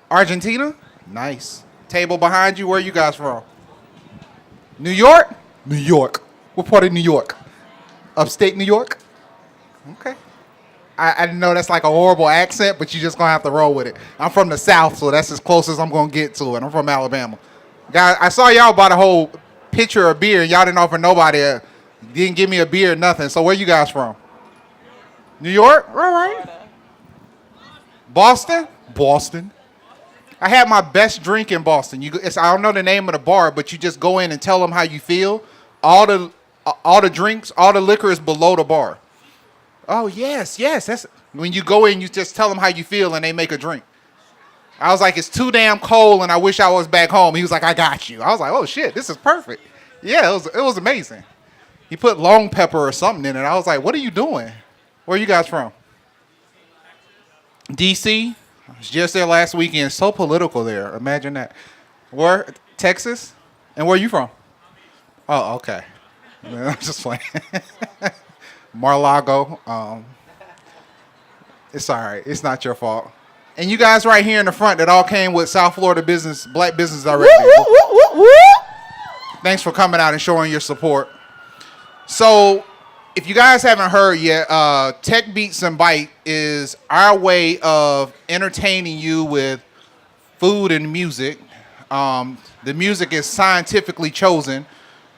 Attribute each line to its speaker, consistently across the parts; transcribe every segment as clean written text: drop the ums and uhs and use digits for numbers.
Speaker 1: Argentina? Nice. Table behind you, where you guys from? New York? New York. What part of New York? Upstate New York? Okay. I know that's like a horrible accent, but you just gonna have to roll with it. I'm from the South, so that's as close as I'm gonna get to it. I'm from Alabama. Guys, I saw y'all bought a whole pitcher of beer, and y'all didn't offer nobody didn't give me a beer or nothing. So where you guys from? New York? All right. Boston? Boston. I had my best drink in Boston. I don't know the name of the bar, but you just go in and tell them how you feel. All the drinks, all the liquor is below the bar. Oh, yes. That's when you go in, you just tell them how you feel, and they make a drink. I was like, it's too damn cold, and I wish I was back home. He was like, I got you. I was like, oh, shit, this is perfect. Yeah, it was amazing. He put long pepper or something in it. I was like, what are you doing? Where are you guys from? D.C.? I was just there last weekend. So political there. Imagine that. Where? Texas? And where are you from? Oh, okay. I'm just playing. Mar-a-Lago. It's all right. It's not your fault. And you guys right here in the front that all came with South Florida Black Business Directory. Thanks for coming out and showing your support. So, if you guys haven't heard yet, Tech Beats and Byte is our way of entertaining you with food and music. The music is scientifically chosen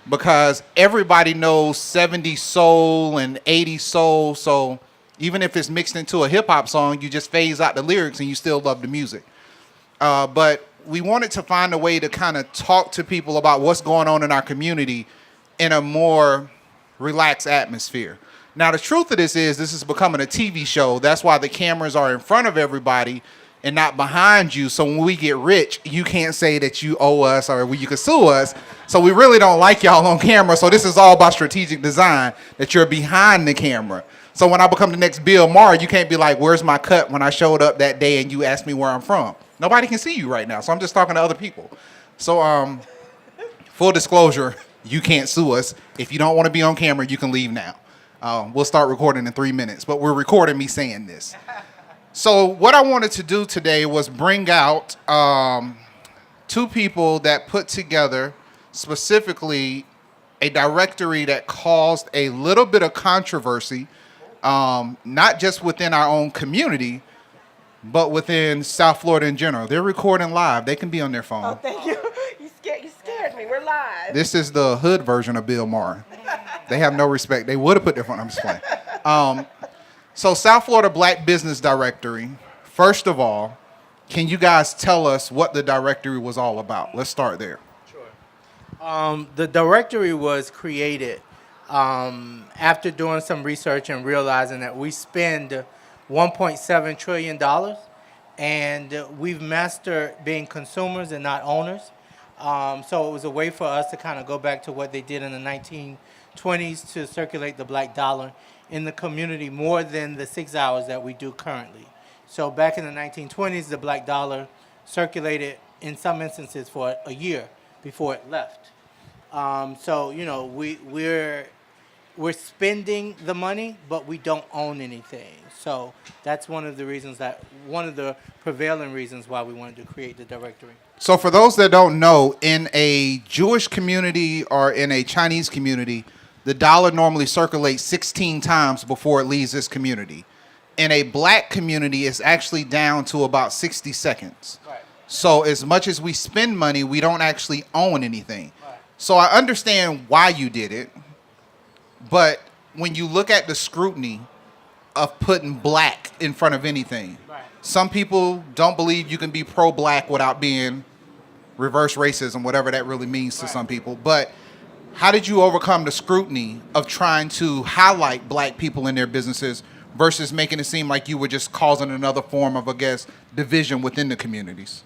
Speaker 1: because everybody knows 70s soul and 80s soul. So even if it's mixed into a hip-hop song, you just phase out the lyrics and you still love the music. But we wanted to find a way to kind of talk to people about what's going on in our community in a more relaxed atmosphere. Now, the truth of this is becoming a TV show. That's why the cameras are in front of everybody and not behind you. So when we get rich, you can't say that you owe us or you can sue us. So we really don't like y'all on camera. So this is all about strategic design, that you're behind the camera. So when I become the next Bill Maher, you can't be like, where's my cut when I showed up that day and you asked me where I'm from. Nobody can see you right now. So I'm just talking to other people. So full disclosure, you can't sue us. If you don't want to be on camera, you can leave now. We'll start recording in 3 minutes, but we're recording me saying this. So what I wanted to do today was bring out two people that put together specifically a directory that caused a little bit of controversy, not just within our own community, but within South Florida in general. They're recording live. They can be on their phone.
Speaker 2: Oh, thank you. You scared me. We're live.
Speaker 1: This is the hood version of Bill Maher. They have no respect. They would have put their phone. I'm just playing. So South Florida Black Business Directory, first of all, can you guys tell us what the directory was all about? Let's start there.
Speaker 3: Sure. The directory was created after doing some research and realizing that we spend $1.7 trillion and we've mastered being consumers and not owners. So it was a way for us to kind of go back to what they did in the 1920s to circulate the black dollar in the community more than the 6 hours that we do currently. So back in the 1920s, the black dollar circulated in some instances for a year before it left. So, you know, we're spending the money, but we don't own anything. So that's one of the prevailing reasons why we wanted to create the directory.
Speaker 1: So for those that don't know, in a Jewish community or in a Chinese community, the dollar normally circulates 16 times before it leaves this community. In a black community, it's actually down to about 60 seconds.
Speaker 3: Right.
Speaker 1: So as much as we spend money, we don't actually own anything. Right. So I understand why you did it, but when you look at the scrutiny of putting black in front of anything,
Speaker 3: right,
Speaker 1: some people don't believe you can be pro-black without being reverse racism, whatever that really means to some people. But how did you overcome the scrutiny of trying to highlight black people in their businesses versus making it seem like you were just causing another form of, I guess, division within the communities?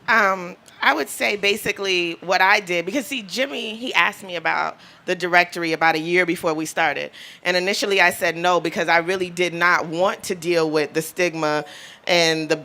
Speaker 2: I would say basically what I did, because see, Jimmy, he asked me about the directory about a year before we started. And initially I said no, because I really did not want to deal with the stigma and the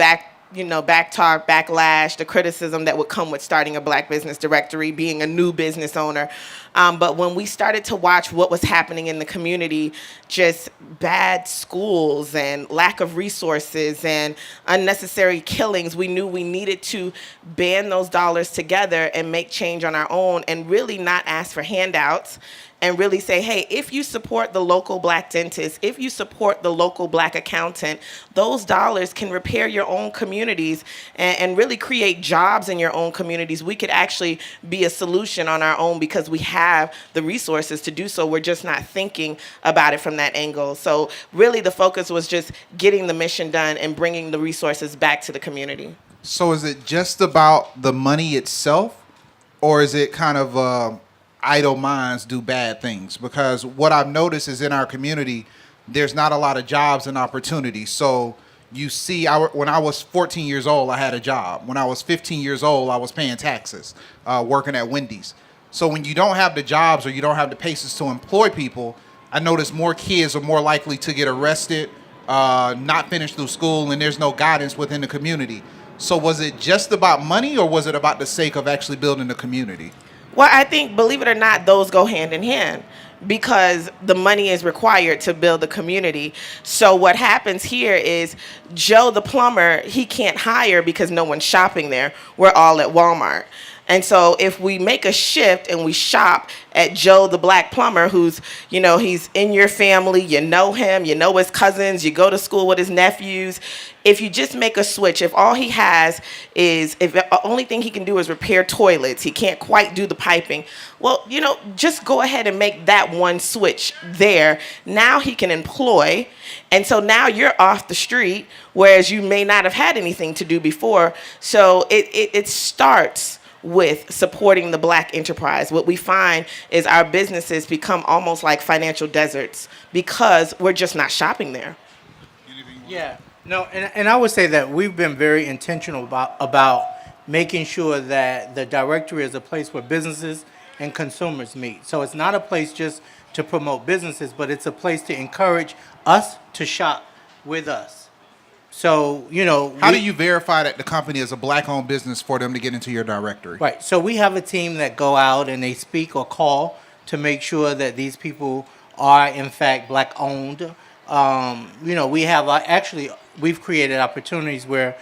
Speaker 2: back talk, backlash, the criticism that would come with starting a Black business directory, being a new business owner. But when we started to watch what was happening in the community, just bad schools and lack of resources and unnecessary killings, we knew we needed to band those dollars together and make change on our own and really not ask for handouts and really say, hey, if you support the local Black dentist, if you support the local Black accountant, those dollars can repair your own communities and really create jobs in your own communities. We could actually be a solution on our own because we have the resources to do so. We're just not thinking about it from that angle. So really the focus was just getting the mission done and bringing the resources back to the community.
Speaker 1: So is it just about the money itself, or is it kind of idle minds do bad things? Because what I've noticed is in our community, there's not a lot of jobs and opportunities. So you see, when I was 14 years old, I had a job. When I was 15 years old, I was paying taxes, working at Wendy's. So when you don't have the jobs or you don't have the paces to employ people, I notice more kids are more likely to get arrested, not finish through school, and there's no guidance within the community. So was it just about money, or was it about the sake of actually building the community?
Speaker 2: Well, I think, believe it or not, those go hand in hand because the money is required to build the community. So what happens here is Joe the plumber, he can't hire because no one's shopping there. We're all at Walmart. And so if we make a shift and we shop at Joe the Black plumber, who's, he's in your family, you know him, you know his cousins, you go to school with his nephews. If you just make a switch, if all he has is, if the only thing he can do is repair toilets, he can't quite do the piping, well, just go ahead and make that one switch there. Now he can employ. And so now you're off the street, whereas you may not have had anything to do before. So it starts with supporting the Black enterprise. What we find is our businesses become almost like financial deserts because we're just not shopping there.
Speaker 3: Yeah, no, and I would say that we've been very intentional about making sure that the directory is a place where businesses and consumers meet. So it's not a place just to promote businesses, but it's a place to encourage us to shop with us. So,
Speaker 1: how do you verify that the company is a Black-owned business for them to get into your directory?
Speaker 3: Right. So we have a team that go out and they speak or call to make sure that these people are, in fact, Black-owned. We have we've created opportunities where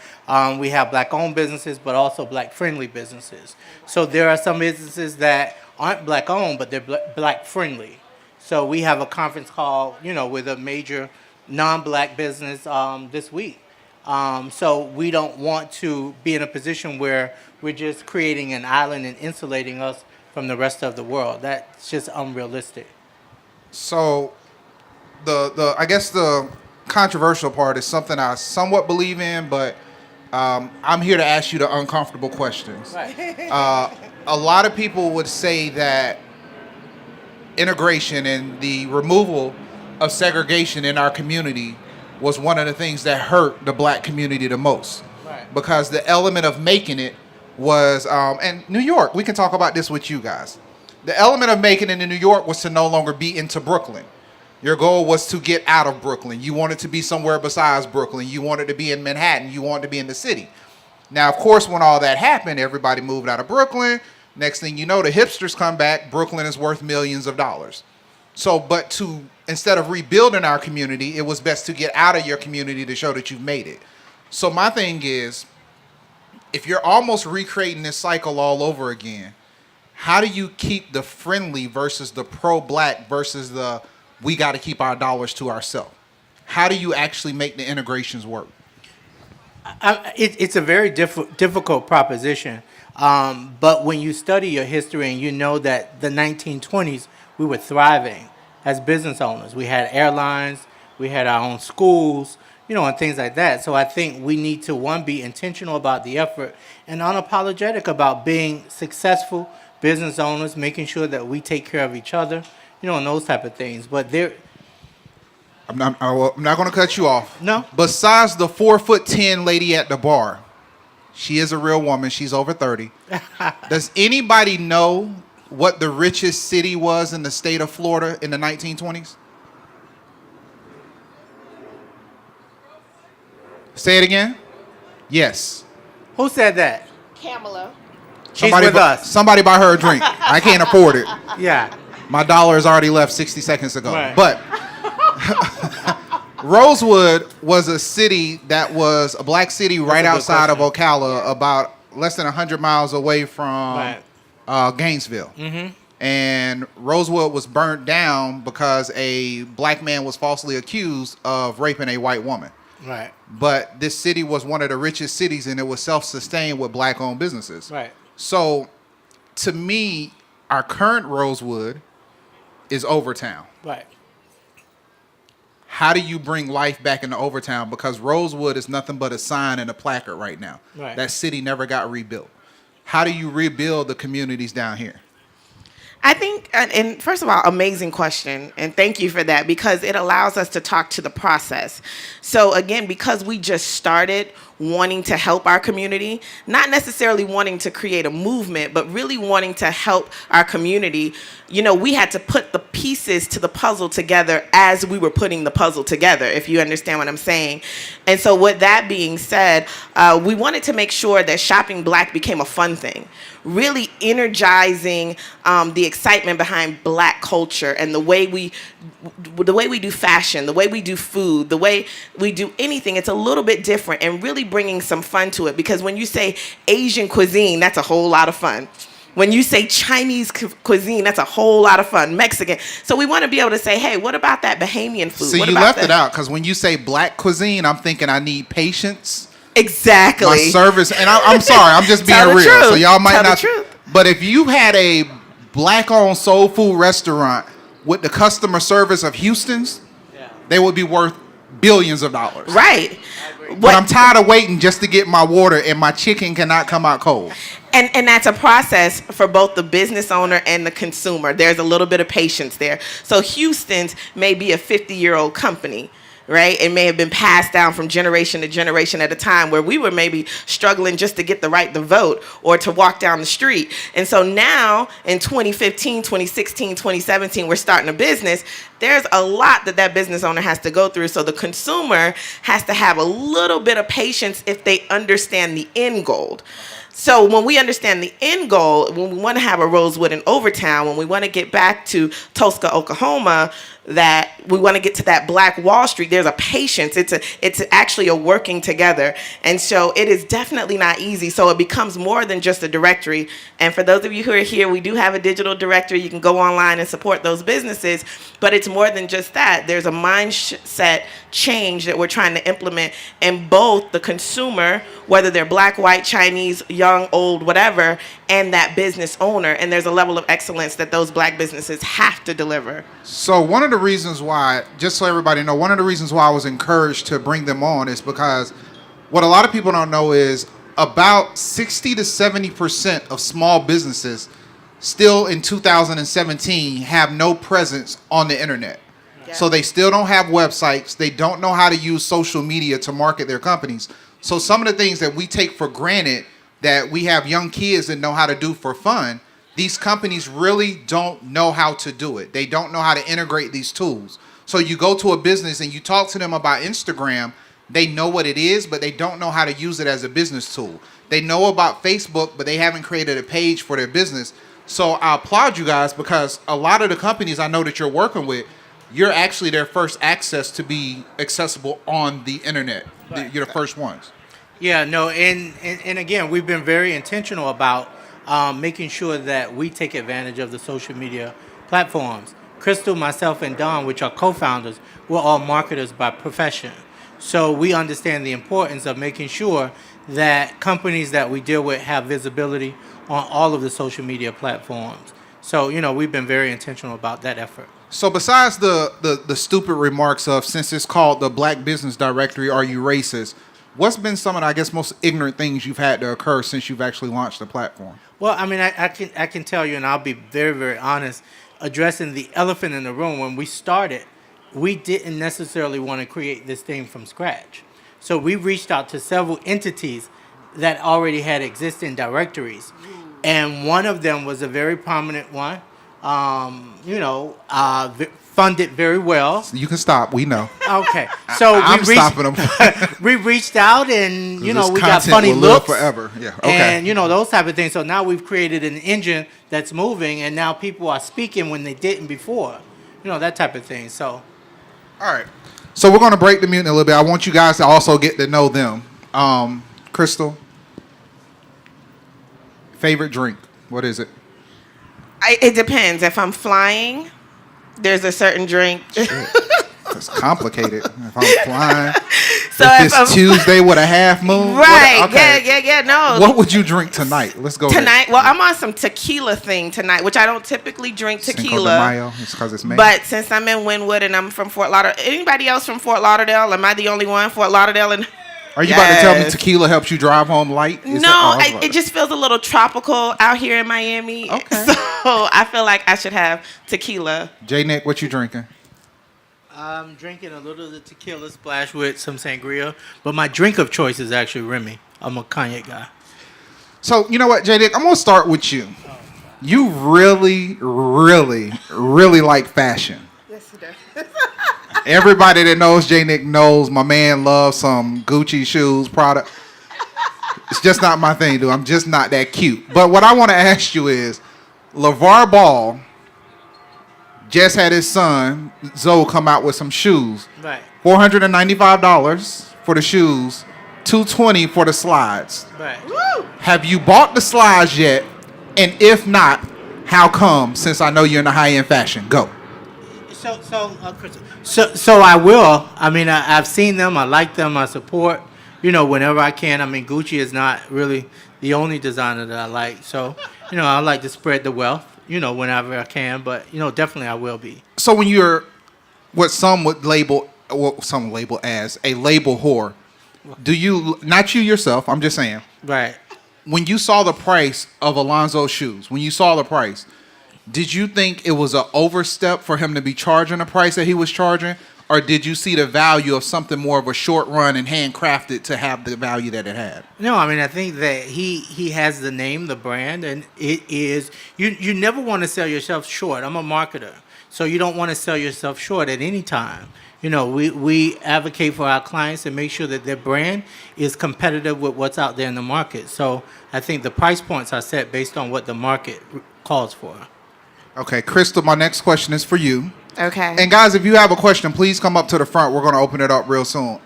Speaker 3: we have Black-owned businesses, but also Black-friendly businesses. So there are some businesses that aren't Black-owned, but they're Black-friendly. So we have a conference call, with a major non-Black business this week. So we don't want to be in a position where we're just creating an island and insulating us from the rest of the world. That's just unrealistic.
Speaker 1: So I guess the controversial part is something I somewhat believe in, but I'm here to ask you the uncomfortable questions.
Speaker 3: Right.
Speaker 1: A lot of people would say that integration and the removal of segregation in our community was one of the things that hurt the Black community the most.
Speaker 3: Right.
Speaker 1: Because the element of making it was, and New York, we can talk about this with you guys. The element of making it in New York was to no longer be into Brooklyn. Your goal was to get out of Brooklyn. You wanted to be somewhere besides Brooklyn. You wanted to be in Manhattan. You wanted to be in the city. Now, of course, when all that happened, everybody moved out of Brooklyn. Next thing you know, the hipsters come back. Brooklyn is worth millions of dollars. So, instead of rebuilding our community, it was best to get out of your community to show that you've made it. So my thing is, if you're almost recreating this cycle all over again, how do you keep the friendly versus the pro-Black versus the we got to keep our dollars to ourselves? How do you actually make the integrations work?
Speaker 3: It's a very difficult proposition. But when you study your history and you know that the 1920s, we were thriving as business owners. We had airlines, we had our own schools, and things like that. So I think we need to, one, be intentional about the effort and unapologetic about being successful business owners, making sure that we take care of each other, and those type of things. But
Speaker 1: I'm not going to cut you off.
Speaker 3: No.
Speaker 1: Besides the 4'10" lady at the bar, she is a real woman. She's over 30. Does anybody know what the richest city was in the state of Florida in the 1920s? Say it again. Yes.
Speaker 3: Who said that?
Speaker 2: Kamala.
Speaker 3: She's with us.
Speaker 1: Somebody buy her a drink. I can't afford it.
Speaker 3: Yeah.
Speaker 1: My dollar has already left 60 seconds ago.
Speaker 3: Right.
Speaker 1: But Rosewood was a city that was a black city right outside of Ocala, about less than 100 miles away from Gainesville. Mm-hmm. And Rosewood was burnt down because a black man was falsely accused of raping a white woman.
Speaker 3: Right.
Speaker 1: But this city was one of the richest cities, and it was self-sustained with black-owned businesses.
Speaker 3: Right.
Speaker 1: So, to me, our current Rosewood is Overtown.
Speaker 3: Right.
Speaker 1: How do you bring life back into Overtown? Because Rosewood is nothing but a sign and a placard right now.
Speaker 3: Right.
Speaker 1: That city never got rebuilt. How do you rebuild the communities down here?
Speaker 2: I think, and first of all, amazing question, and thank you for that, because it allows us to talk to the process. So again, because we just started wanting to help our community, not necessarily wanting to create a movement, but really wanting to help our community, we had to put the pieces to the puzzle together as we were putting the puzzle together, if you understand what I'm saying. And so with that being said, we wanted to make sure that shopping black became a fun thing, really energizing the excitement behind black culture and the way we do fashion, the way we do food, the way we do anything. It's a little bit different, and really bringing some fun to it, because when you say Asian cuisine, that's a whole lot of fun. When you say Chinese cuisine, that's a whole lot of fun. Mexican. So we want to be able to say, hey, what about that Bahamian food?
Speaker 1: So you left it out, because when you say black cuisine, I'm thinking I need patience.
Speaker 2: Exactly.
Speaker 1: My service, and I'm sorry, I'm just being
Speaker 2: Tell the
Speaker 1: real.
Speaker 2: truth.
Speaker 1: So y'all might
Speaker 2: Tell the
Speaker 1: not.
Speaker 2: truth.
Speaker 1: But if you had a black-owned soul food restaurant with the customer service of Houston's, they would be worth billions of dollars.
Speaker 2: Right.
Speaker 1: But I'm tired of waiting just to get my water, and my chicken cannot come out cold.
Speaker 2: And that's a process for both the business owner and the consumer. There's a little bit of patience there. So Houston's may be a 50-year-old company, right? It may have been passed down from generation to generation at a time where we were maybe struggling just to get the right to vote or to walk down the street. And so now in 2015, 2016, 2017, we're starting a business. There's a lot that business owner has to go through. So the consumer has to have a little bit of patience if they understand the end goal. So when we understand the end goal, when we want to have a Rosewood in Overtown, when we want to get back to Tulsa, Oklahoma, that we want to get to that Black Wall Street, there's a patience. It's actually a working together. And so it is definitely not easy. So it becomes more than just a directory. And for those of you who are here, we do have a digital directory. You can go online and support those businesses. But it's more than just that. There's a mindset change that we're trying to implement in both the consumer, whether they're black, white, Chinese, young, old, whatever, and that business owner. And there's a level of excellence that those black businesses have to deliver.
Speaker 1: So one of the reasons why, just so everybody know, one of the reasons why I was encouraged to bring them on is because what a lot of people don't know is about 60 to 70% of small businesses still in 2017 have no presence on the internet. Yeah. So they still don't have websites. They don't know how to use social media to market their companies. So some of the things that we take for granted that we have young kids that know how to do for fun, these companies really don't know how to do it. They don't know how to integrate these tools. So you go to a business and you talk to them about Instagram, they know what it is, but they don't know how to use it as a business tool. They know about Facebook, but they haven't created a page for their business. So I applaud you guys, because a lot of the companies I know that you're working with, you're actually their first access to be accessible on the internet. Right. You're the first ones.
Speaker 3: Yeah, no, and again, we've been very intentional about making sure that we take advantage of the social media platforms. Crystal, myself, and Don, which are co-founders, we're all marketers by profession. So we understand the importance of making sure that companies that we deal with have visibility on all of the social media platforms. So, we've been very intentional about that effort.
Speaker 1: So besides the stupid remarks of, since it's called the Black Business Directory, are you racist? What's been some of the, I guess, most ignorant things you've had to occur since you've actually launched the platform?
Speaker 3: Well, I mean, I can tell you, and I'll be very, very honest, addressing the elephant in the room, when we started, we didn't necessarily want to create this thing from scratch. So we reached out to several entities that already had existing directories. And one of them was a very prominent one, funded very well.
Speaker 1: You can stop. We know.
Speaker 3: Okay, so
Speaker 1: I'm stopping them.
Speaker 3: we reached out, and we got
Speaker 1: content
Speaker 3: funny
Speaker 1: will live
Speaker 3: looks
Speaker 1: forever. Yeah. Okay.
Speaker 3: and those type of things. So now we've created an engine that's moving, and now people are speaking when they didn't before. That type of thing. So,
Speaker 1: All right. So we're going to break the mutiny a little bit. I want you guys to also get to know them. Crystal, favorite drink? What is it?
Speaker 2: It depends. If I'm flying, there's a certain drink.
Speaker 1: It's complicated. If I'm flying,
Speaker 2: So
Speaker 1: if
Speaker 2: if I'm
Speaker 1: it's Tuesday with a half moon,
Speaker 2: right,
Speaker 1: okay.
Speaker 2: yeah, no.
Speaker 1: What would you drink tonight? Let's go
Speaker 2: Tonight, well, I'm on some tequila thing tonight, which I don't typically drink
Speaker 1: Cinco de
Speaker 2: tequila.
Speaker 1: Mayo. It's because it's May.
Speaker 2: But since I'm in Wynwood and I'm from Fort Lauderdale, anybody else from Fort Lauderdale? Am I the only one? Fort Lauderdale and
Speaker 1: Are you about to tell me
Speaker 2: Yes.
Speaker 1: tequila helps you drive home light? Is
Speaker 2: no,
Speaker 1: that-
Speaker 2: it just feels a little tropical out here in Miami.
Speaker 1: Okay.
Speaker 2: So I feel like I should have tequila.
Speaker 1: J Nick, what you drinking?
Speaker 3: I'm drinking a little of the tequila splash with some sangria, but my drink of choice is actually Remy. I'm a cognac guy.
Speaker 1: So you know what, J Nick, I'm gonna start with you. You really, really, really like fashion.
Speaker 2: Yes, it does.
Speaker 1: Everybody that knows J Nick knows my man loves some Gucci shoes, Prada. It's just not my thing, dude. I'm just not that cute. But what I want to ask you is, LeVar Ball just had his son Zoe come out with some shoes.
Speaker 3: Right.
Speaker 1: $495 for the shoes, $220 for the slides.
Speaker 3: Right.
Speaker 1: Have you bought the slides yet? And if not, how come? Since I know you're in the high-end fashion, go.
Speaker 3: So I will. I mean, I've seen them. I like them. I support. Whenever I can. I mean, Gucci is not really the only designer that I like. So, I like to spread the wealth. Whenever I can. But definitely I will be.
Speaker 1: So when you're what some would label, as a label whore, do you, not you yourself, I'm just saying,
Speaker 3: Right.
Speaker 1: when you saw the price of Alonzo's shoes, did you think it was an overstep for him to be charging the price that he was charging? Or did you see the value of something more of a short run and handcrafted to have the value that it had?
Speaker 3: No, I mean, I think that he has the name, the brand, and it is, you never want to sell yourself short. I'm a marketer, so you don't want to sell yourself short at any time. We advocate for our clients and make sure that their brand is competitive with what's out there in the market. So I think the price points are set based on what the market calls for.
Speaker 1: Okay, Crystal, my next question is for you.
Speaker 2: Okay.
Speaker 1: And guys, if you have a question, please come up to the front. We're going to open it up real soon.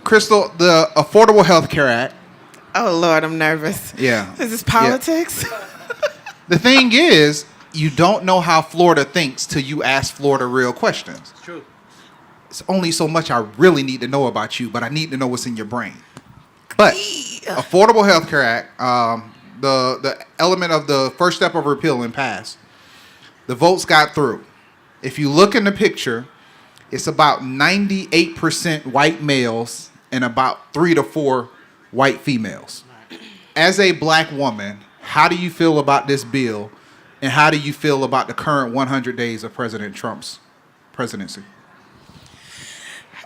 Speaker 1: Crystal, the Affordable Health Care Act.
Speaker 2: Oh, Lord, I'm nervous.
Speaker 1: Yeah.
Speaker 2: Is this politics?
Speaker 1: The thing is, you don't know how Florida thinks till you ask Florida real questions.
Speaker 3: True.
Speaker 1: It's only so much I really need to know about you, but I need to know what's in your brain. But Affordable Health Care Act, the element of the first step of repeal and pass, the votes got through. If you look in the picture, it's about 98% white males and about 3 to 4 white females. As a black woman, how do you feel about this bill, and how do you feel about the current 100 days of President Trump's presidency?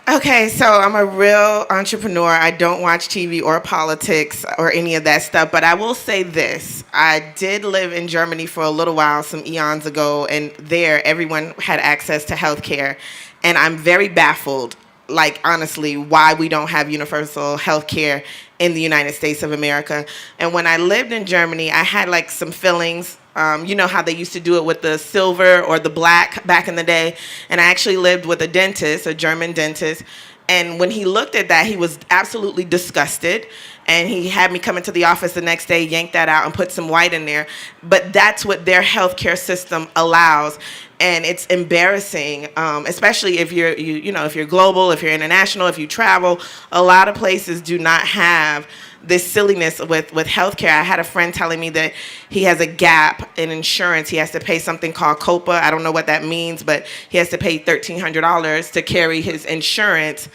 Speaker 2: Okay, so I'm a real entrepreneur. I don't watch TV or politics or any of that stuff, but I will say this. I did live in Germany for a little while, some eons ago, and there everyone had access to health care. And I'm very baffled, like, honestly, why we don't have universal health care in the United States of America. And when I lived in Germany, I had, like, some feelings. You know how they used to do it with the silver or the black back in the day. And I actually lived with a dentist, a German dentist. And when he looked at that, he was absolutely disgusted. And he had me come into the office the next day, yank that out, and put some white in there. But that's what their healthcare system allows. And it's embarrassing, especially if if you're global, if you're international, if you travel. A lot of places do not have this silliness with healthcare. I had a friend telling me that he has a gap in insurance. He has to pay something called COPA. I don't know what that means, but he has to pay $1,300 to carry his insurance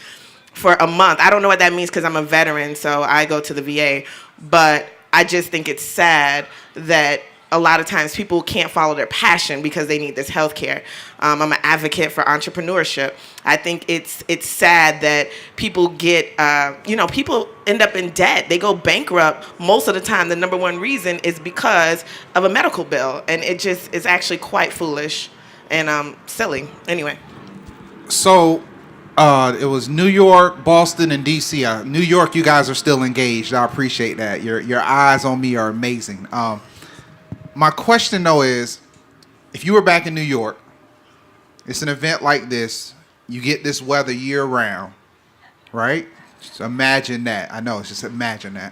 Speaker 2: for a month. I don't know what that means because I'm a veteran, so I go to the VA. But I just think it's sad that a lot of times people can't follow their passion because they need this health care. I'm an advocate for entrepreneurship. I think it's sad that people get, people end up in debt. They go bankrupt. Most of the time, the number one reason is because of a medical bill. And it just is actually quite foolish and silly. Anyway.
Speaker 1: So it was New York, Boston, and D.C. New York, you guys are still engaged. I appreciate that. Your eyes on me are amazing. My question, though, is if you were back in New York, it's an event like this, you get this weather year-round, right? Just imagine that. I know, just imagine that.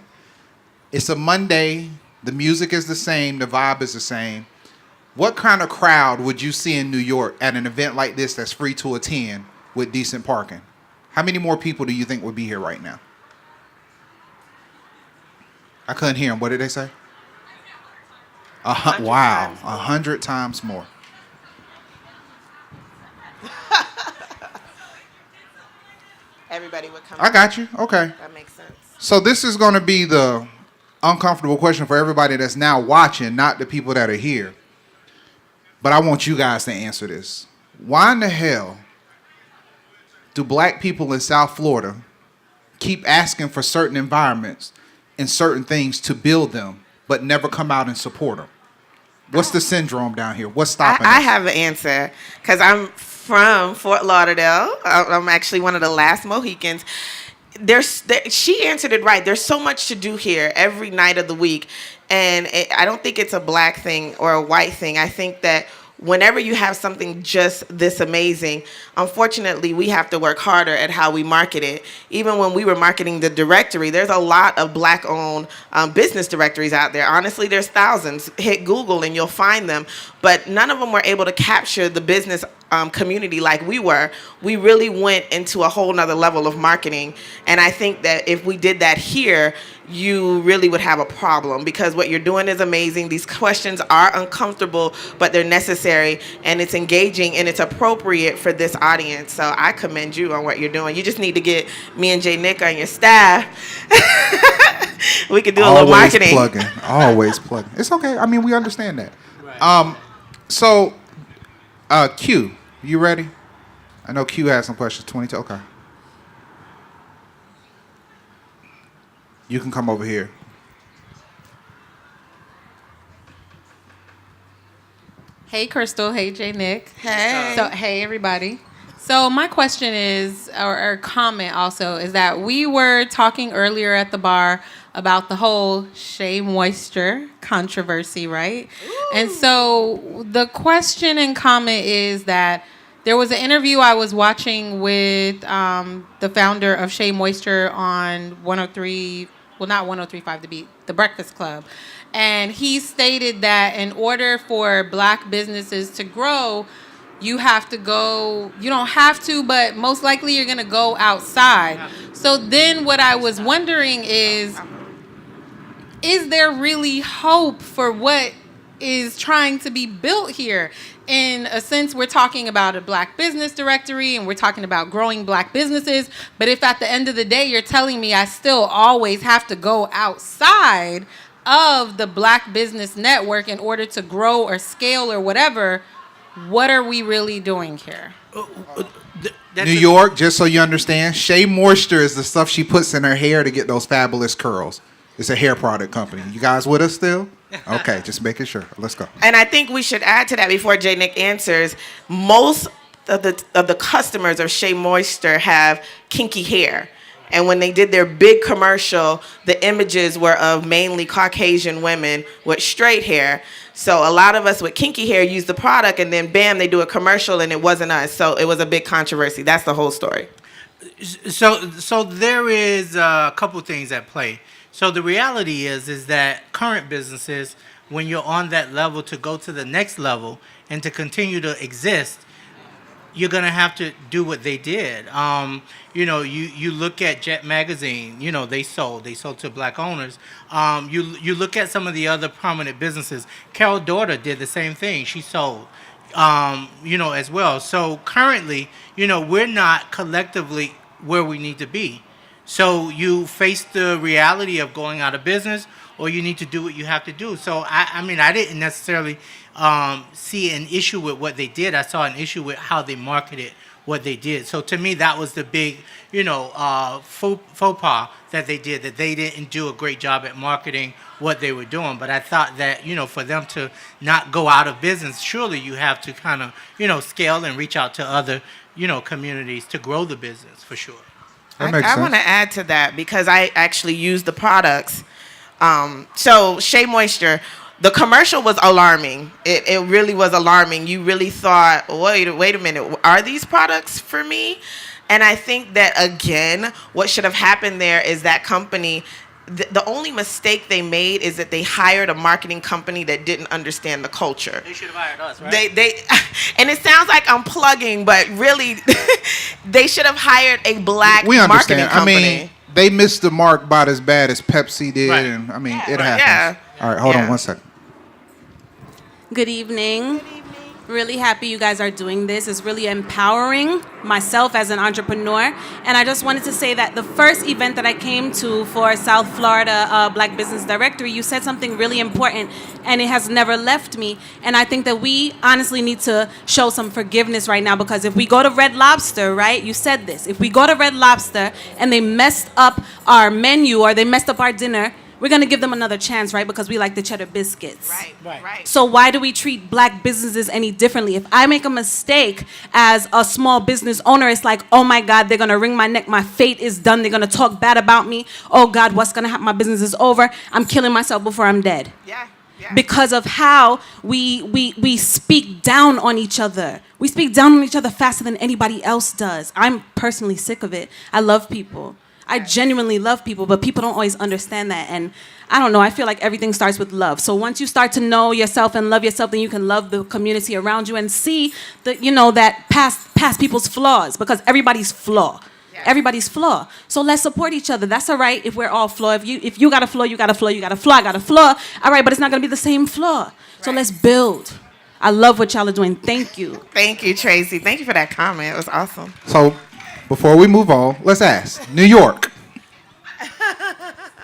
Speaker 1: It's a Monday. The music is the same. The vibe is the same. What kind of crowd would you see in New York at an event like this that's free to attend with decent parking? How many more people do you think would be here right now? I couldn't hear them. What did they say? Wow, 100 times more.
Speaker 2: Everybody would come.
Speaker 1: I got you. Okay.
Speaker 2: That makes sense.
Speaker 1: So this is going to be the uncomfortable question for everybody that's now watching, not the people that are here. But I want you guys to answer this. Why in the hell do black people in South Florida keep asking for certain environments and certain things to build them, but never come out and support them? What's the syndrome down here? What's stopping us?
Speaker 2: I have an answer because I'm from Fort Lauderdale. I'm actually one of the last Mohicans. She answered it right. There's so much to do here every night of the week. And I don't think it's a black thing or a white thing. I think that whenever you have something just this amazing, unfortunately, we have to work harder at how we market it. Even when we were marketing the directory, there's a lot of black-owned business directories out there. Honestly, there's thousands. Hit Google and you'll find them. But none of them were able to capture the business community like we were. We really went into a whole nother level of marketing. And I think that if we did that here, you really would have a problem because what you're doing is amazing. These questions are uncomfortable, but they're necessary, and it's engaging, and it's appropriate for this audience. So I commend you on what you're doing. You just need to get me and Jay Nick on your staff. We could do a little marketing.
Speaker 1: Always plugging. It's okay. I mean, we understand that.
Speaker 3: Right.
Speaker 1: So, Q, you ready? I know Q has some questions. 22. Okay. You can come over here.
Speaker 4: Hey, Crystal. Hey, Jay Nick.
Speaker 2: Hey.
Speaker 4: So, hey, everybody. So my question is, or comment also, is that we were talking earlier at the bar about the whole Shea Moisture controversy, right? Ooh. And so the question and comment is that there was an interview I was watching with the founder of Shea Moisture on 103, well, not 103.5 The Beat, The Breakfast Club. And he stated that in order for black businesses to grow, you have to go, you don't have to, but most likely you're going to go outside. So then what I was wondering is there really hope for what is trying to be built here? In a sense, we're talking about a black business directory and we're talking about growing black businesses. But if at the end of the day, you're telling me I still always have to go outside of the black business network in order to grow or scale or whatever, what are we really doing here?
Speaker 1: New York, just so you understand, Shea Moisture is the stuff she puts in her hair to get those fabulous curls. It's a hair product company. You guys with us still? Okay, just making sure. Let's go.
Speaker 2: And I think we should add to that before Jay Nick answers. Most of the customers of Shea Moisture have kinky hair. And when they did their big commercial, the images were of mainly Caucasian women with straight hair. So a lot of us with kinky hair use the product, and then bam, they do a commercial, and it wasn't us. So it was a big controversy. That's the whole story.
Speaker 3: So there is a couple things at play. So the reality is that current businesses, when you're on that level to go to the next level and to continue to exist, you're going to have to do what they did. You look at Jet Magazine, they sold to black owners. You look at some of the other prominent businesses. Carol Daughter did the same thing. She sold, as well. So currently, we're not collectively where we need to be. So you face the reality of going out of business, or you need to do what you have to do. So I mean, I didn't necessarily see an issue with what they did. I saw an issue with how they marketed what they did. So to me, that was the big, faux pas that they did, that they didn't do a great job at marketing what they were doing. But I thought that, for them to not go out of business, surely you have to kind of, scale and reach out to other, communities to grow the business, for sure.
Speaker 1: That makes
Speaker 2: I
Speaker 1: sense.
Speaker 2: want to add to that because I actually use the products. So Shea Moisture, the commercial was alarming. It really was alarming. You really thought, wait a minute, are these products for me? And I think that, again, what should have happened there is that company, the only mistake they made is that they hired a marketing company that didn't understand the culture.
Speaker 3: They should have hired us, right?
Speaker 2: They and it sounds like I'm plugging, but really, they should have hired a black
Speaker 1: We
Speaker 2: marketing
Speaker 1: understand.
Speaker 2: company.
Speaker 1: I mean, they missed the mark about as bad as Pepsi did,
Speaker 3: Right.
Speaker 1: and I mean,
Speaker 2: Yeah,
Speaker 1: it
Speaker 2: right.
Speaker 1: happens.
Speaker 2: Yeah.
Speaker 1: All right, hold on
Speaker 2: Yeah.
Speaker 1: 1 second.
Speaker 5: Good evening. Really happy you guys are doing this. It's really empowering myself as an entrepreneur. And I just wanted to say that the first event that I came to for South Florida Black Business Directory, you said something really important, and it has never left me. And I think that we honestly need to show some forgiveness right now, because if we go to Red Lobster, right, you said this, if we go to Red Lobster and they messed up our menu or they messed up our dinner, we're going to give them another chance, right, because we like the cheddar biscuits.
Speaker 2: Right.
Speaker 5: So why do we treat black businesses any differently? If I make a mistake as a small business owner, it's like, oh my God, they're gonna wring my neck. My fate is done. They're gonna talk bad about me. Oh God, what's gonna happen? My business is over. I'm killing myself before I'm dead.
Speaker 2: Yeah.
Speaker 5: Because of how we speak down on each other. We speak down on each other faster than anybody else does. I'm personally sick of it. I love people. I genuinely love people, but people don't always understand that. And I don't know, I feel like everything starts with love. So once you start to know yourself and love yourself, then you can love the community around you and see that past people's flaws, because everybody's flaw.
Speaker 2: Yeah.
Speaker 5: Everybody's flaw. So let's support each other. That's all right if we're all flawed. If you got a flaw, you got a flaw, you got a flaw, I got a flaw. All right, but it's not going to be the same flaw. So let's build. I love what y'all are doing. Thank you.
Speaker 2: Thank you, Tracy. Thank you for that comment. It was awesome.
Speaker 1: So, before we move on, let's ask New York.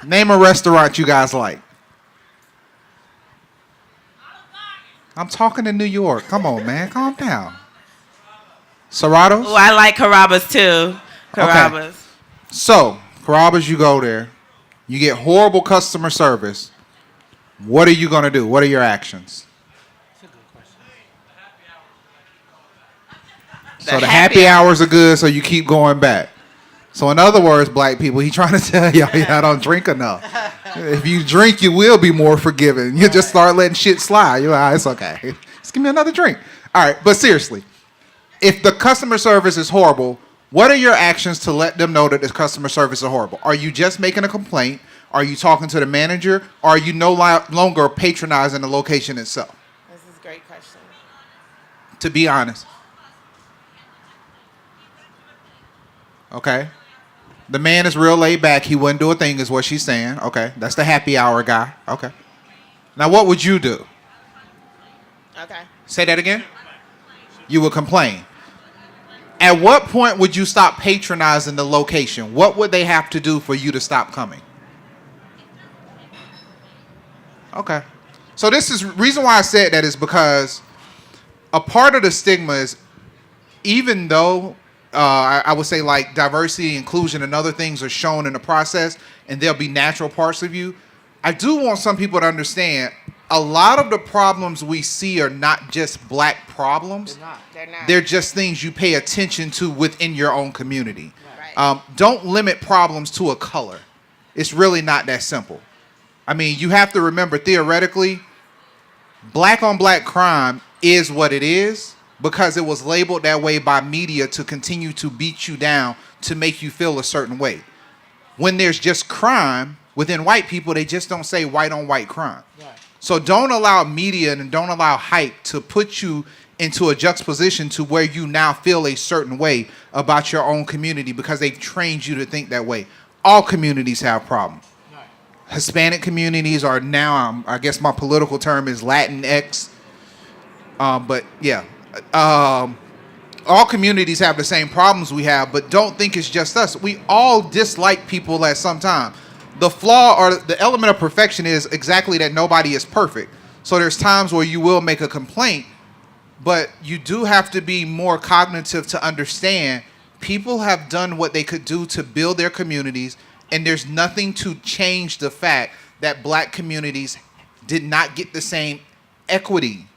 Speaker 1: Name a restaurant you guys like. I'm talking to New York. Come on, man. Calm down. Serratos?
Speaker 2: Oh, I like Carrabba's too. Carrabba's.
Speaker 1: So, Carrabba's, you go there. You get horrible customer service. What are you going to do? What are your actions? So the happy hours are good, so you keep going back. So in other words, black people, he's trying to tell y'all don't drink enough. If you drink, you will be more forgiving. You just start letting shit slide. You're like, it's okay. Just give me another drink. All right, but seriously, if the customer service is horrible, what are your actions to let them know that the customer service is horrible? Are you just making a complaint? Are you talking to the manager? Or are you no longer patronizing the location itself?
Speaker 2: This is a great question.
Speaker 1: To be honest. Okay. The man is real laid back. He wouldn't do a thing is what she's saying. Okay. That's the happy hour guy. Okay. Now, what would you do?
Speaker 2: Okay.
Speaker 1: Say that again. You would complain. At what point would you stop patronizing the location? What would they have to do for you to stop coming? Okay. So this is reason why I said that is because a part of the stigma is, even though I would say like diversity, inclusion, and other things are shown in the process, and there'll be natural parts of you, I do want some people to understand a lot of the problems we see are not just black problems.
Speaker 2: They're not.
Speaker 1: They're just things you pay attention to within your own community.
Speaker 2: Right.
Speaker 1: Don't limit problems to a color. It's really not that simple. I mean, you have to remember, theoretically, black on black crime is what it is because it was labeled that way by media to continue to beat you down to make you feel a certain way. When there's just crime within white people, they just don't say white on white crime.
Speaker 3: Right.
Speaker 1: So don't allow media and don't allow hype to put you into a juxtaposition to where you now feel a certain way about your own community because they've trained you to think that way. All communities have problems.
Speaker 3: Right.
Speaker 1: Hispanic communities are now, I guess my political term is Latinx. But yeah, all communities have the same problems we have, but don't think it's just us. We all dislike people at some time. the flaw or the element of perfection is exactly that nobody is perfect. So there's times where you will make a complaint, but you do have to be more cognitive to understand people have done what they could do to build their communities, and there's nothing to change the fact that black communities did not get the same equity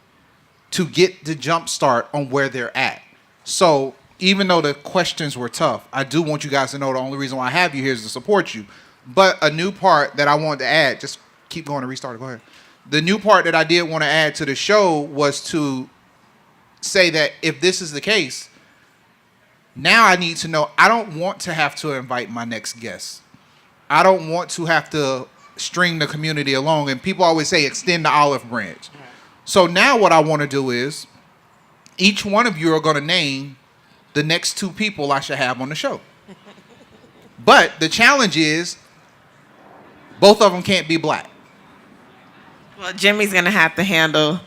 Speaker 1: to get the jump start on where they're at. So even though the questions were tough, I do want you guys to know the only reason why I have you here is to support you. But a new part that I wanted to add, just keep going and restart it, go ahead. The new part that I did want to add to the show was to say that if this is the case, now I need to know, I don't want to have to invite my next guest. I don't want to have to string the community along. And people always say extend the olive branch. So now what I want to do is each one of you are going to name the next 2 people I should have on the show. But the challenge is both of them can't be black.
Speaker 2: Well, Jimmy's going to have to handle.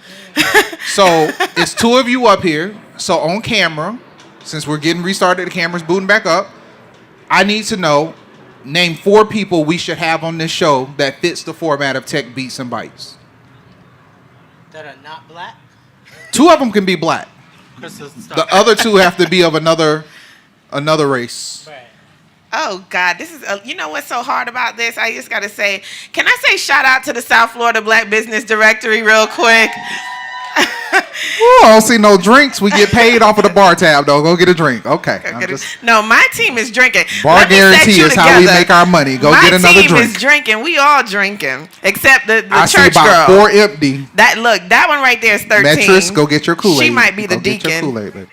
Speaker 1: So it's 2 of you up here. So on camera, since we're getting restarted, the camera's booting back up, I need to know, name 4 people we should have on this show that fits the format of Tech Beats and Bytes.
Speaker 3: That are not black?
Speaker 1: 2 of them can be black. The other 2 have to be of another race.
Speaker 3: Right.
Speaker 2: Oh, God, this is, you know what's so hard about this? I just got to say, can I say shout out to the South Florida Black Business Directory real quick?
Speaker 1: Ooh, I don't see no drinks. We get paid off of the bar tab, though. Go get a drink. Okay.
Speaker 2: No, my team is drinking.
Speaker 1: Bar guarantee is how we make our money. Go get another drink.
Speaker 2: My team is drinking. We all drinking, except the
Speaker 1: I
Speaker 2: church
Speaker 1: see about
Speaker 2: girl.
Speaker 1: 4 empty.
Speaker 2: That one right there is 13.
Speaker 1: Metris, go get your Kool-Aid.
Speaker 2: She might be the
Speaker 1: go
Speaker 2: deacon.
Speaker 1: Get your Kool-Aid, baby.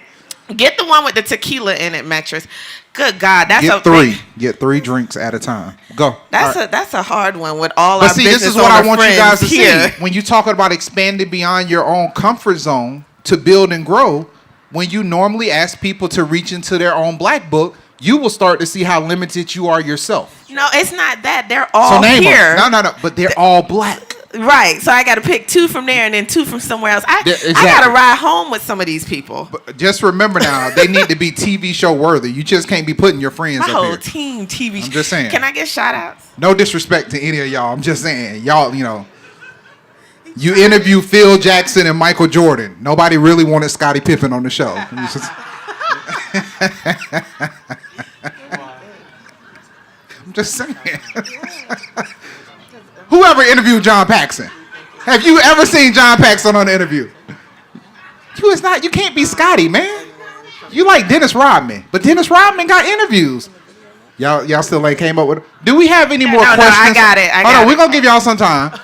Speaker 2: Get the one with the tequila in it, Metris. Good God, that's
Speaker 1: get 3. Get 3 drinks at a time. Go.
Speaker 2: That's a hard one with all
Speaker 1: but
Speaker 2: our
Speaker 1: see,
Speaker 2: business
Speaker 1: this is what I want you guys to
Speaker 2: here.
Speaker 1: see. When you talk about expanding beyond your own comfort zone to build and grow, when you normally ask people to reach into their own black book, you will start to see how limited you are yourself.
Speaker 2: No, it's not that. They're all
Speaker 1: so name
Speaker 2: here.
Speaker 1: Them. No, but they're all black.
Speaker 2: Right. So I got to pick 2 from there and then 2 from somewhere else.
Speaker 1: Exactly.
Speaker 2: I got to ride home with some of these people.
Speaker 1: But just remember now, they need to be TV show worthy. You just can't be putting your friends
Speaker 2: My
Speaker 1: up
Speaker 2: whole
Speaker 1: here.
Speaker 2: team TV show.
Speaker 1: I'm just saying.
Speaker 2: Can I get shout outs?
Speaker 1: No disrespect to any of y'all. I'm just saying. Y'all, you interview Phil Jackson and Michael Jordan. Nobody really wanted Scottie Pippen on the show. I'm just saying. Whoever interviewed John Paxson? Have you ever seen John Paxson on an interview? You can't be Scotty, man. You like Dennis Rodman, but Dennis Rodman got interviews. Y'all still ain't came up with. Do we have any more questions?
Speaker 2: No, I got it.
Speaker 1: Hold on, we're gonna give y'all some time.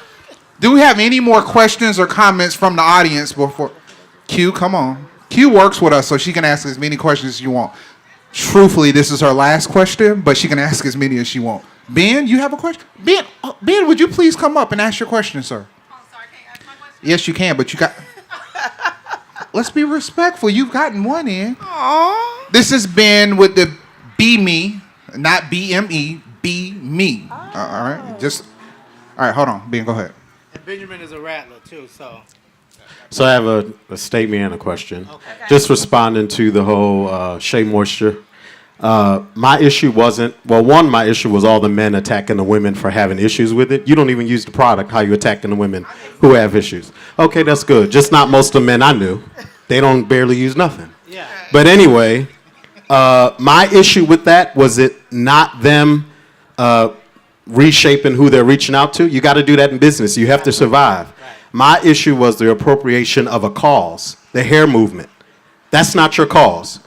Speaker 1: Do we have any more questions or comments from the audience before? Q, come on. Q works with us, so she can ask as many questions as you want. Truthfully, this is her last question, but she can ask as many as she wants. Ben, you have a question? Ben, would you please come up and ask your question, sir?
Speaker 4: Oh, sorry, can I ask my question?
Speaker 1: Yes, you can, but you got... Let's be respectful. You've gotten one in.
Speaker 2: Aww.
Speaker 1: This has been with the Be Me, not BME, Be Me. All right? All right, hold on. Ben, go ahead.
Speaker 3: And Benjamin is a rattler, too, so...
Speaker 6: So I have a statement and a question. Okay. Just responding to the whole Shea Moisture. My issue wasn't, my issue was all the men attacking the women for having issues with it. You don't even use the product, how you attacking the women who have issues. Okay, that's good. Just not most of the men I knew. They don't barely use nothing.
Speaker 3: Yeah.
Speaker 6: But anyway, my issue with that was it not them reshaping who they're reaching out to. You got to do that in business. You have to survive. My issue was the appropriation of a cause, the hair movement. That's not your cause.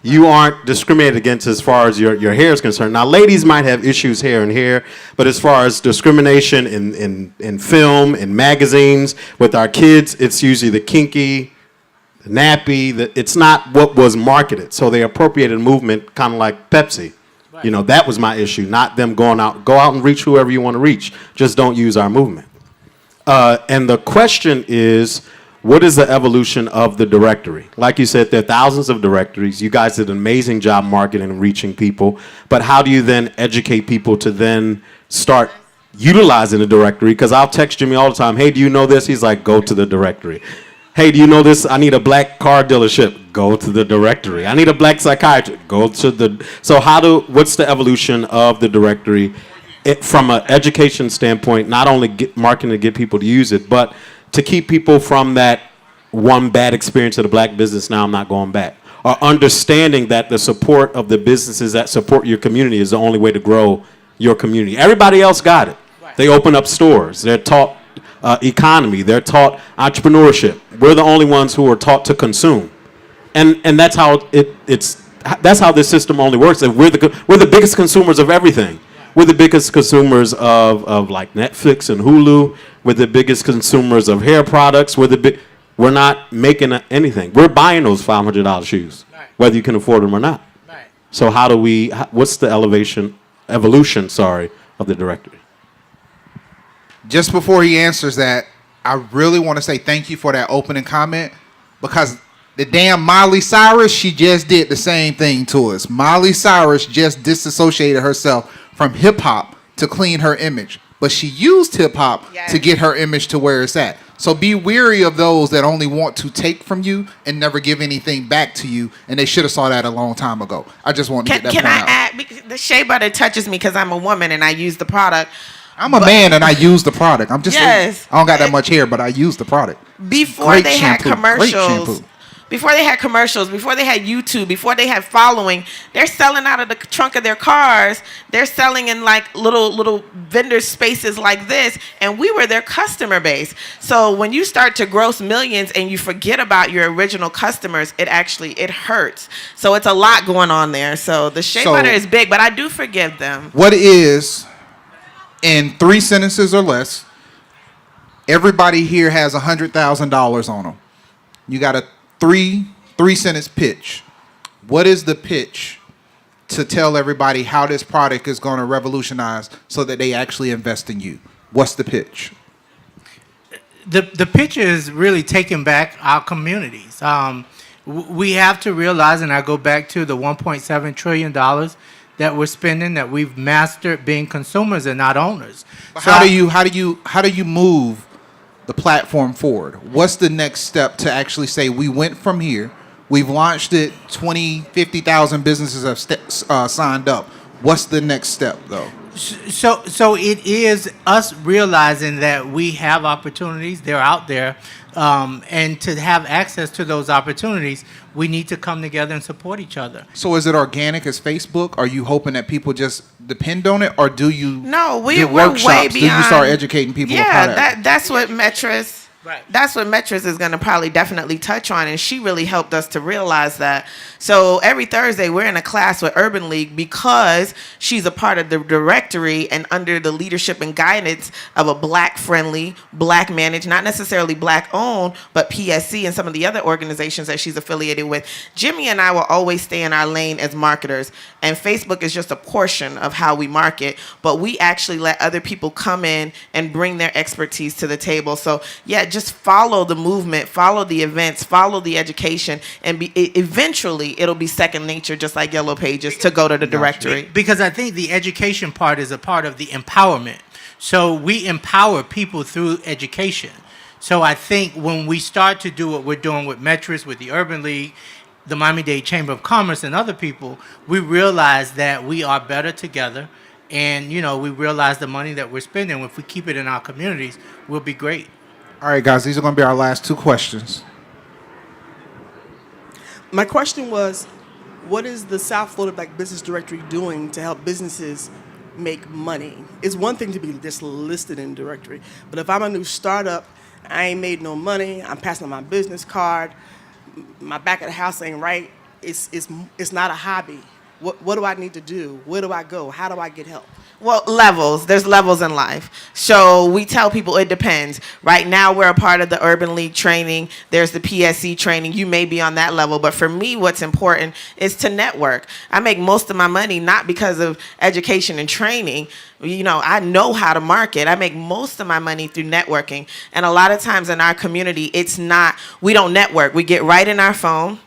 Speaker 6: You aren't discriminated against as far as your hair is concerned. Now, ladies might have issues here and here, but as far as discrimination in film, in magazines, with our kids, it's usually the kinky, the nappy. It's not what was marketed. So they appropriated a movement kind of like Pepsi. Right. That was my issue, not them go out and reach whoever you want to reach. Just don't use our movement. And the question is, what is the evolution of the directory? Like you said, there are thousands of directories. You guys did an amazing job marketing and reaching people. But how do you then educate people to then start utilizing the directory? Because I'll text Jimmy all the time, hey, do you know this? He's like, go to the directory. Hey, do you know this? I need a black car dealership. Go to the directory. I need a black psychiatrist. Go to the... So what's the evolution of the directory? from an education standpoint, not only marketing to get people to use it, but to keep people from that one bad experience of the black business, now I'm not going back. Or understanding that the support of the businesses that support your community is the only way to grow your community. Everybody else got it. Right. They open up stores. They're taught economy. They're taught entrepreneurship. We're the only ones who are taught to consume. And that's how that's how this system only works. And we're the biggest consumers of everything. We're the biggest consumers of like Netflix and Hulu. We're the biggest consumers of hair products. We're not making anything. We're buying those $500 shoes, right, whether you can afford them or not. Right. So what's the evolution, of the directory?
Speaker 1: Just before he answers that, I really want to say thank you for that opening comment, because the damn Miley Cyrus, she just did the same thing to us. Miley Cyrus just disassociated herself from hip-hop to clean her image, but she used hip-hop to get her image to where it's at. So be weary of those that only want to take from you and never give anything back to you, and they should have saw that a long time ago. I just want to get that point out. Can I
Speaker 2: add, because the shea butter touches me because I'm a woman and I use the product.
Speaker 1: I'm a man and I use the product. I'm just I don't got that much hair, but I use the product.
Speaker 2: Before they had commercials, before they had YouTube, before they had following, they're selling out of the trunk of their cars. They're selling in like little vendor spaces like this, and we were their customer base. So when you start to gross millions and you forget about your original customers, it hurts. So it's a lot going on there. So the shea butter is big, but I do forgive them.
Speaker 1: What is, in 3 sentences or less, everybody here has $100,000 on them. You got a three-sentence pitch. What is the pitch to tell everybody how this product is going to revolutionize so that they actually invest in you? What's the pitch?
Speaker 3: The pitch is really taking back our communities. We have to realize, and I go back to the $1.7 trillion that we're spending, that we've mastered being consumers and not owners.
Speaker 1: But so how do you move the platform forward? What's the next step to actually say we went from here, we've launched it, 50,000 businesses have signed up. What's the next step though?
Speaker 3: So it is us realizing that we have opportunities, they're out there, and to have access to those opportunities, we need to come together and support each other.
Speaker 1: So is it organic as Facebook? Are you hoping that people just depend on it, or do you
Speaker 2: we're
Speaker 1: workshops?
Speaker 2: Way beyond.
Speaker 1: Do you start educating people?
Speaker 2: Yeah, that's what Metris. Right. That's what Metris is going to probably definitely touch on, and she really helped us to realize that. So every Thursday we're in a class with Urban League because she's a part of the directory and under the leadership and guidance of a black-friendly, black-managed, not necessarily black-owned, but PSC and some of the other organizations that she's affiliated with. Jimmy and I will always stay in our lane as marketers, and Facebook is just a portion of how we market, but we actually let other people come in and bring their expertise to the table. So yeah, just follow the movement, follow the events, follow the education, and eventually it'll be second nature, just like Yellow Pages, to go to the directory.
Speaker 3: Because I think the education part is a part of the empowerment. So we empower people through education. So I think when we start to do what we're doing with Metris, with the Urban League, the Miami-Dade Chamber of Commerce, and other people, we realize that we are better together. And, we realize the money that we're spending, if we keep it in our communities, will be great.
Speaker 1: All right, guys, these are going to be our last 2 questions.
Speaker 7: My question was, what is the South Florida Black Business Directory doing to help businesses make money? It's one thing to be just listed in the directory, but if I'm a new startup, I ain't made no money, I'm passing on my business card, my back of the house ain't right, it's not a hobby. What do I need to do? Where do I go? How do I get help?
Speaker 2: Well, levels. There's levels in life. So we tell people it depends. Right now, we're a part of the Urban League training. There's the PSC training. You may be on that level. But for me, what's important is to network. I make most of my money not because of education and training. I know how to market. I make most of my money through networking. And a lot of times in our community, we don't network. We get right in our phone.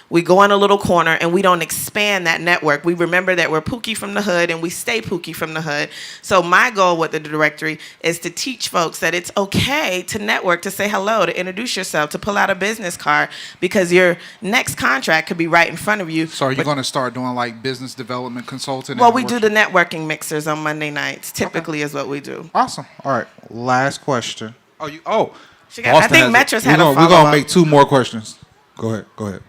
Speaker 2: We go in a little corner and we don't expand that network. We remember that we're Pookie from the hood and we stay Pookie from the hood. So my goal with the directory is to teach folks that it's okay to network, to say hello, to introduce yourself, to pull out a business card, because your next contract could be right in front of you.
Speaker 1: So are you going to start doing like business development consulting?
Speaker 2: Well, we do the networking mixers on Monday nights, typically is what we do.
Speaker 1: Awesome. All right. Last question. I think
Speaker 2: Metra's had a
Speaker 1: We're
Speaker 2: follow-up.
Speaker 1: going to make 2 more questions. Go ahead.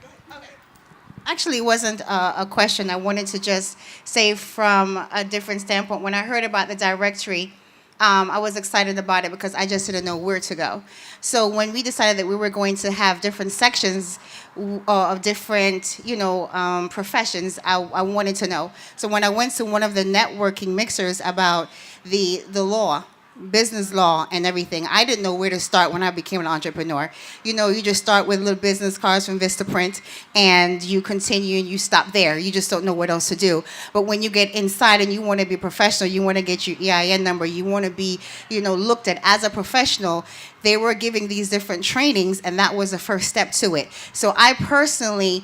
Speaker 8: Actually, it wasn't a question. I wanted to just say from a different standpoint. When I heard about the directory, I was excited about it because I just didn't know where to go. So when we decided that we were going to have different sections of different, professions, I wanted to know. So when I went to one of the networking mixers about the law, business law and everything, I didn't know where to start when I became an entrepreneur. You just start with little business cards from Vistaprint and you continue and you stop there. You just don't know what else to do. But when you get inside and you want to be professional, you want to get your EIN number, you want to be, looked at as a professional, they were giving these different trainings, and that was the first step to it. So I personally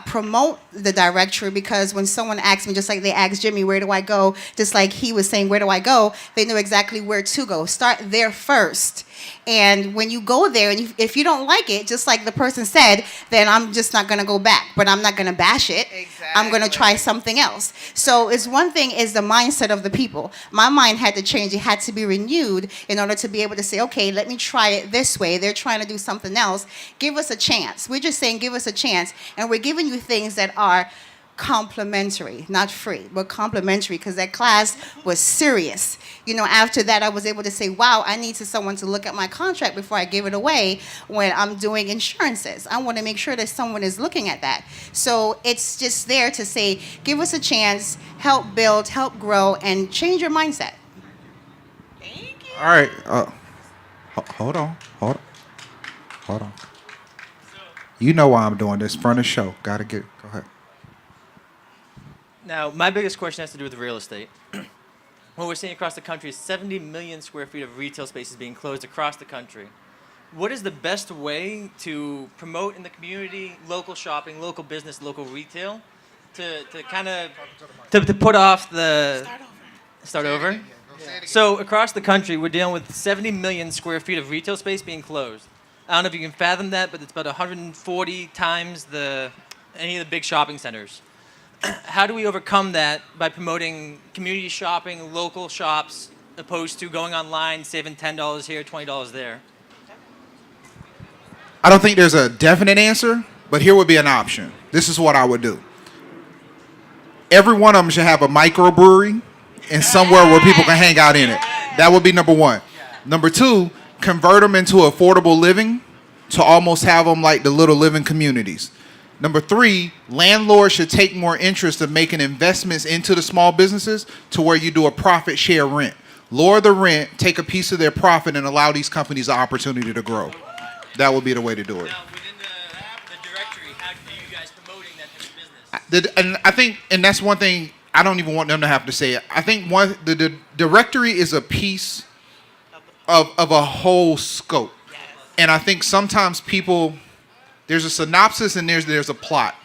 Speaker 8: promote the directory because when someone asks me, just like they asked Jimmy, where do I go? Just like he was saying, where do I go? They know exactly where to go. Start there first. And when you go there, and if you don't like it, just like the person said, then I'm just not going to go back. But I'm not going to bash it. Exactly. I'm going to try something else. So it's one thing is the mindset of the people. My mind had to change. It had to be renewed in order to be able to say, okay, let me try it this way. They're trying to do something else. Give us a chance. We're just saying give us a chance. And we're giving you things that are complimentary, not free, but complimentary, because that class was serious. After that, I was able to say, wow, I need someone to look at my contract before I give it away when I'm doing insurances. I want to make sure that someone is looking at that. So it's just there to say, give us a chance, help build, help grow, and change your mindset.
Speaker 2: Thank you.
Speaker 1: All right. Hold on. You know why I'm doing this. Front of show. Go ahead.
Speaker 9: Now, my biggest question has to do with real estate. What we're seeing across the country is 70 million square feet of retail spaces being closed across the country. What is the best way to promote in the community local shopping, local business, local retail, to kind of to put off the start over? So across the country, we're dealing with 70 million square feet of retail space being closed. I don't know if you can fathom that, but it's about 140 times any of the big shopping centers. How do we overcome that by promoting community shopping, local shops, opposed to going online, saving $10 here, $20 there?
Speaker 1: I don't think there's a definite answer, but here would be an option. This is what I would do. Every one of them should have a microbrewery and somewhere where people can hang out in it. That would be number 1. Number 2, convert them into affordable living to almost have them like the little living communities. Number 3, landlords should take more interest in making investments into the small businesses to where you do a profit share rent. Lower the rent, take a piece of their profit, and allow these companies the opportunity to grow. That would be the way to do it.
Speaker 9: Now, within the directory, how are you guys promoting that type of business?
Speaker 1: I think that's one thing I don't even want them to have to say it. I think the directory is a piece of a whole scope. And I think sometimes people, there's a synopsis and there's a plot.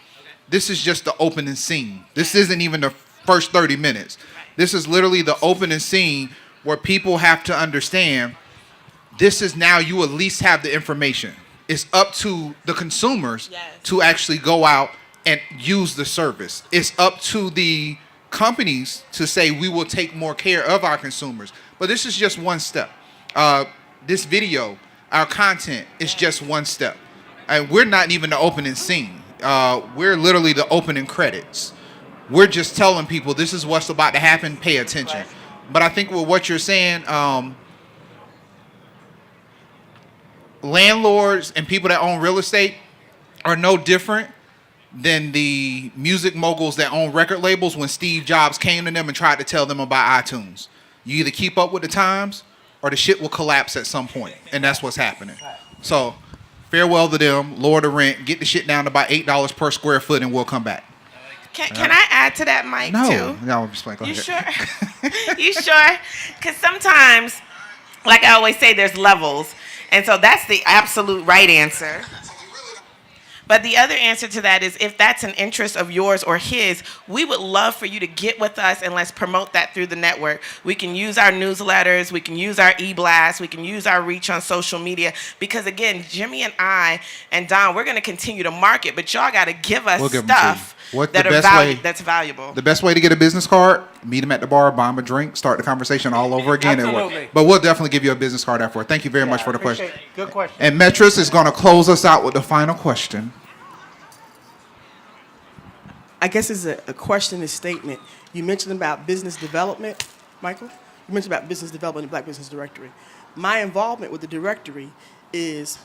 Speaker 1: This is just the opening scene. This isn't even the first 30 minutes. This is literally the opening scene where people have to understand this is now you at least have the information. It's up to the consumers to actually go out and use the service. It's up to the companies to say we will take more care of our consumers. But this is just one step. This video, our content is just one step. And we're not even the opening scene. We're literally the opening credits. We're just telling people this is what's about to happen. Pay attention. But I think with what you're saying, landlords and people that own real estate are no different than the music moguls that own record labels when Steve Jobs came to them and tried to tell them about iTunes. You either keep up with the times or the shit will collapse at some point. And that's what's happening. So farewell to them, lower the rent, get the shit down to about $8 per square foot, and we'll come back.
Speaker 2: Can I add to that, Mike, too?
Speaker 1: No, I'm just like, go
Speaker 2: You
Speaker 1: ahead.
Speaker 2: sure? You sure? Because sometimes, like I always say, there's levels. And so that's the absolute right answer. But the other answer to that is if that's an interest of yours or his, we would love for you to get with us and let's promote that through the network. We can use our newsletters, we can use our e-blasts, we can use our reach on social media because again, Jimmy and I and Don, we're going to continue to market, but y'all got to give us
Speaker 1: We'll give 'em to you.
Speaker 2: stuff
Speaker 1: What's
Speaker 2: that
Speaker 1: the
Speaker 2: are
Speaker 1: best way?
Speaker 2: that's valuable.
Speaker 1: The best way to get a business card, meet him at the bar, buy him a drink, start the conversation all over again.
Speaker 3: Absolutely.
Speaker 1: But we'll definitely give you a business card afterward. Thank you very much for the question.
Speaker 3: Appreciate it. Good question.
Speaker 1: And Metris is going to close us out with the final question.
Speaker 7: I guess it's a question, a statement. You mentioned about business development, Michael. You mentioned about business development in Black Business Directory. My involvement with the directory is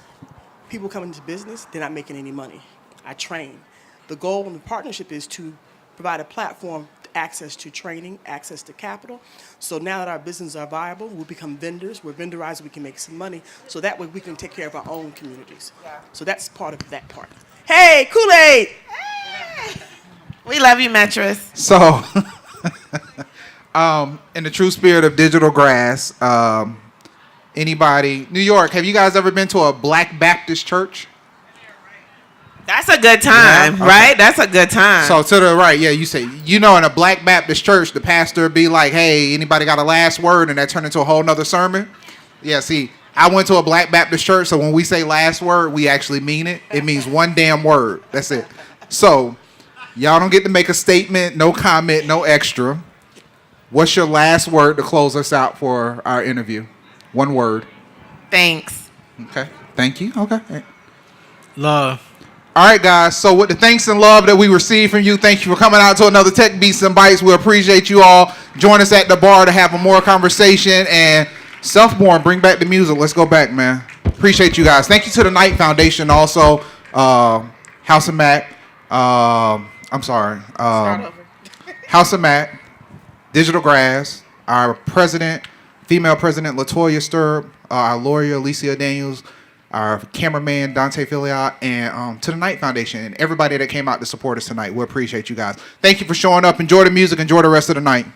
Speaker 7: people coming into business, they're not making any money. I train. The goal in the partnership is to provide a platform, access to training, access to capital. So now that our businesses are viable, we'll become vendors. We're vendorized, we can make some money. So that way we can take care of our own communities. So that's part of that part. Hey, Kool-Aid!
Speaker 2: We love you, Metris.
Speaker 1: So, in the true spirit of digital grass, anybody, New York, have you guys ever been to a Black Baptist church?
Speaker 2: That's a good time,
Speaker 1: Yeah? Okay.
Speaker 2: right? That's a good time.
Speaker 1: So to the right, yeah, you say, in a Black Baptist church, the pastor would be like, hey, anybody got a last word? And that turned into a whole nother sermon. Yeah, see, I went to a Black Baptist church, so when we say last word, we actually mean it. It means one damn word. That's it. So y'all don't get to make a statement, no comment, no extra. What's your last word to close us out for our interview? One word.
Speaker 2: Thanks.
Speaker 1: Okay. Thank you. Okay.
Speaker 3: Love.
Speaker 1: All right, guys. So with the thanks and love that we receive from you, thank you for coming out to another Tech Beats and Bytes. We appreciate you all. Join us at the bar to have a more conversation. And Self-Born, bring back the music. Let's go back, man. Appreciate you guys. Thank you to the Knight Foundation also. House of Mac. House of Mac. Digital Grass. Our president, female president, Latoya Sturb. Our lawyer, Alicia Daniels. Our cameraman, Dante Filiot, and to the Knight Foundation, and everybody that came out to support us tonight. We appreciate you guys. Thank you for showing up. Enjoy the music. Enjoy the rest of the night.